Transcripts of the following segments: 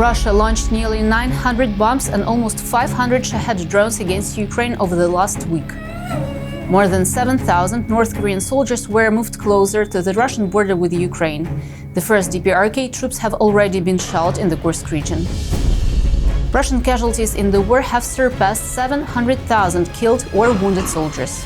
Russia launched nearly 900 bombs and almost 500 Shahed drones against Ukraine over the last week. More than 7,000 North Korean soldiers were moved closer to the Russian border with Ukraine. The first DPRK troops have already been shelled in the Kursk region. Russian casualties in the war have surpassed 700,000 killed or wounded soldiers.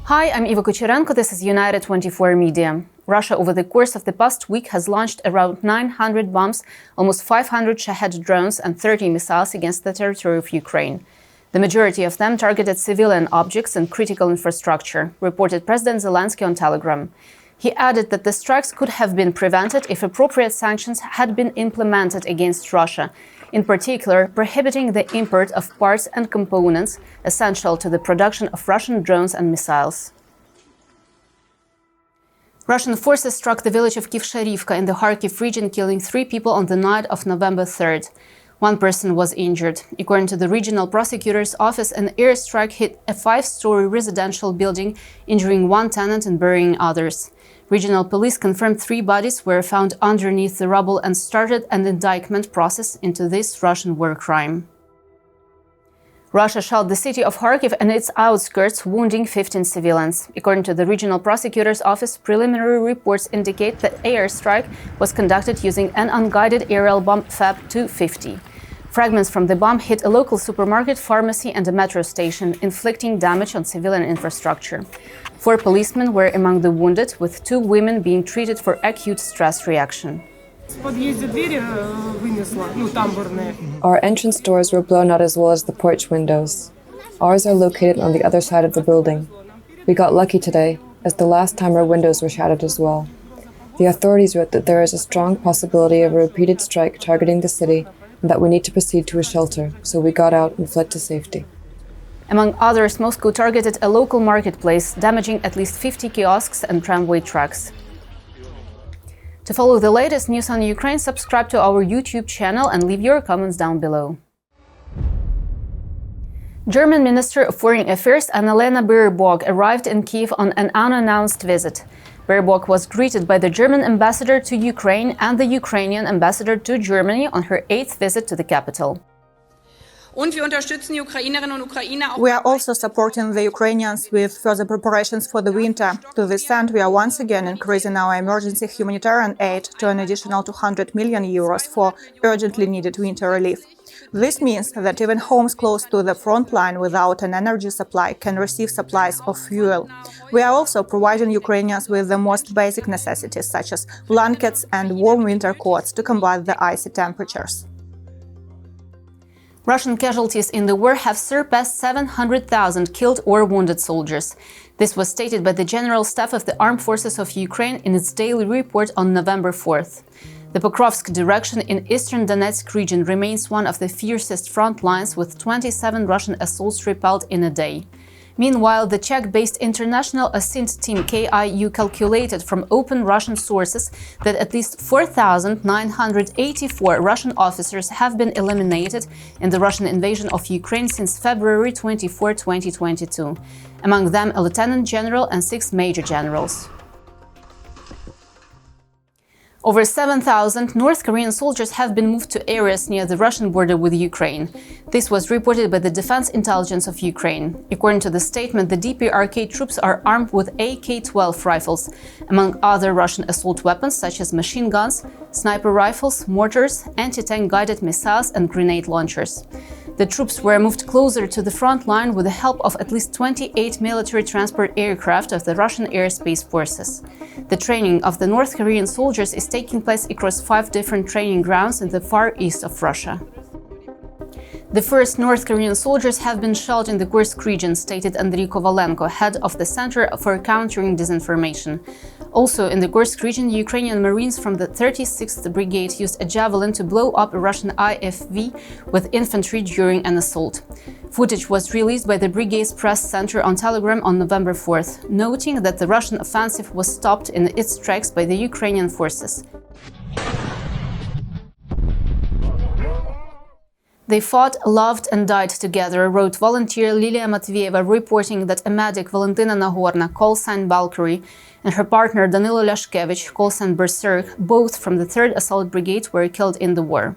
Hi, I'm Iva Kucherenko. This is United 24 Media. Russia, over the course of the past week, has launched around 900 bombs, almost 500 Shahed drones, and 30 missiles against the territory of Ukraine. The majority of them targeted civilian objects and critical infrastructure, reported President Zelensky on Telegram. He added that the strikes could have been prevented if appropriate sanctions had been implemented against Russia, in particular prohibiting the import of parts and components essential to the production of Russian drones and missiles. Russian forces struck the village of Kiev in the Kharkiv region, killing 3 people on the night of November 3rd. 1 person was injured. According to the regional prosecutor's office, an airstrike hit a 5-story residential building, injuring 1 tenant and burying others. Regional police confirmed 3 bodies were found underneath the rubble and started an indictment process into this Russian war crime. Russia shelled the city of Kharkiv and its outskirts, wounding 15 civilians. According to the regional prosecutor's office, preliminary reports indicate that airstrike was conducted using an unguided aerial bomb Fab-250. Fragments from the bomb hit a local supermarket, pharmacy and a metro station, inflicting damage on civilian infrastructure. 4 policemen were among the wounded, with 2 women being treated for acute stress reaction. Our entrance doors were blown out as well as the porch windows. Ours are located on the other side of the building. We got lucky today, as the last time our windows were shattered as well. The authorities wrote that there is a strong possibility of a repeated strike targeting the city and that we need to proceed to a shelter, so we got out and fled to safety. Among others, Moscow targeted a local marketplace, damaging at least 50 kiosks and tramway tracks. To follow the latest news on Ukraine, subscribe to our YouTube channel and leave your comments down below. German Minister of Foreign Affairs Annalena Baerbock arrived in Kiev on an unannounced visit. Baerbock was greeted by the German ambassador to Ukraine and the Ukrainian ambassador to Germany on her 8th visit to the capital. We are also supporting the Ukrainians with further preparations for the winter. To this end, we are once again increasing our emergency humanitarian aid to an additional 200 million euros for urgently needed winter relief. This means that even homes close to the front line without an energy supply can receive supplies of fuel. We are also providing Ukrainians with the most basic necessities, such as blankets and warm winter coats to combat the icy temperatures. Russian casualties in the war have surpassed 700,000 killed or wounded soldiers. This was stated by the General Staff of the Armed Forces of Ukraine in its daily report on November 4th. The Pokrovsk direction in eastern Donetsk region remains one of the fiercest front lines, with 27 Russian assaults repelled in a day. Meanwhile, the Czech-based international assault team KIU calculated from open Russian sources that at least 4,984 Russian officers have been eliminated in the Russian invasion of Ukraine since February 24, 2022. Among them, a lieutenant general and 6 major generals. Over 7,000 North Korean soldiers have been moved to areas near the Russian border with Ukraine. This was reported by the Defense Intelligence of Ukraine. According to the statement, the DPRK troops are armed with AK-12 rifles, among other Russian assault weapons such as machine guns, sniper rifles, mortars, anti-tank guided missiles and grenade launchers. The troops were moved closer to the front line with the help of at least 28 military transport aircraft of the Russian Airspace Forces. The training of the North Korean soldiers is taking place across 5 different training grounds in the far east of Russia. The first North Korean soldiers have been shelled in the Kursk region, stated Andriy Kovalenko, head of the Center for Countering Disinformation. Also in the Kursk region, Ukrainian Marines from the 36th Brigade used a javelin to blow up a Russian IFV with infantry during an assault. Footage was released by the brigade's press center on Telegram on November 4th, noting that the Russian offensive was stopped in its tracks by the Ukrainian forces. They fought, loved and died together, wrote volunteer Lilia Matvieva, reporting that a medic, Valentina Nagorna, call sign Valkyrie, and her partner Danilo Lashkevich, call sign Berserk, both from the 3rd Assault Brigade, were killed in the war.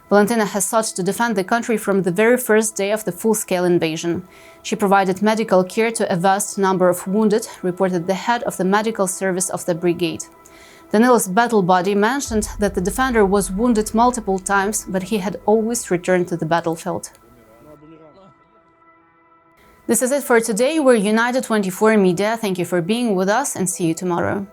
Valentina has sought to defend the country from the very first day of the full-scale invasion. She provided medical care to a vast number of wounded, reported the head of the medical service of the brigade. Danilo's battle buddy mentioned that the defender was wounded multiple times, but he had always returned to the battlefield. This is it for today. We're United 24 Media. Thank you for being with us and see you tomorrow.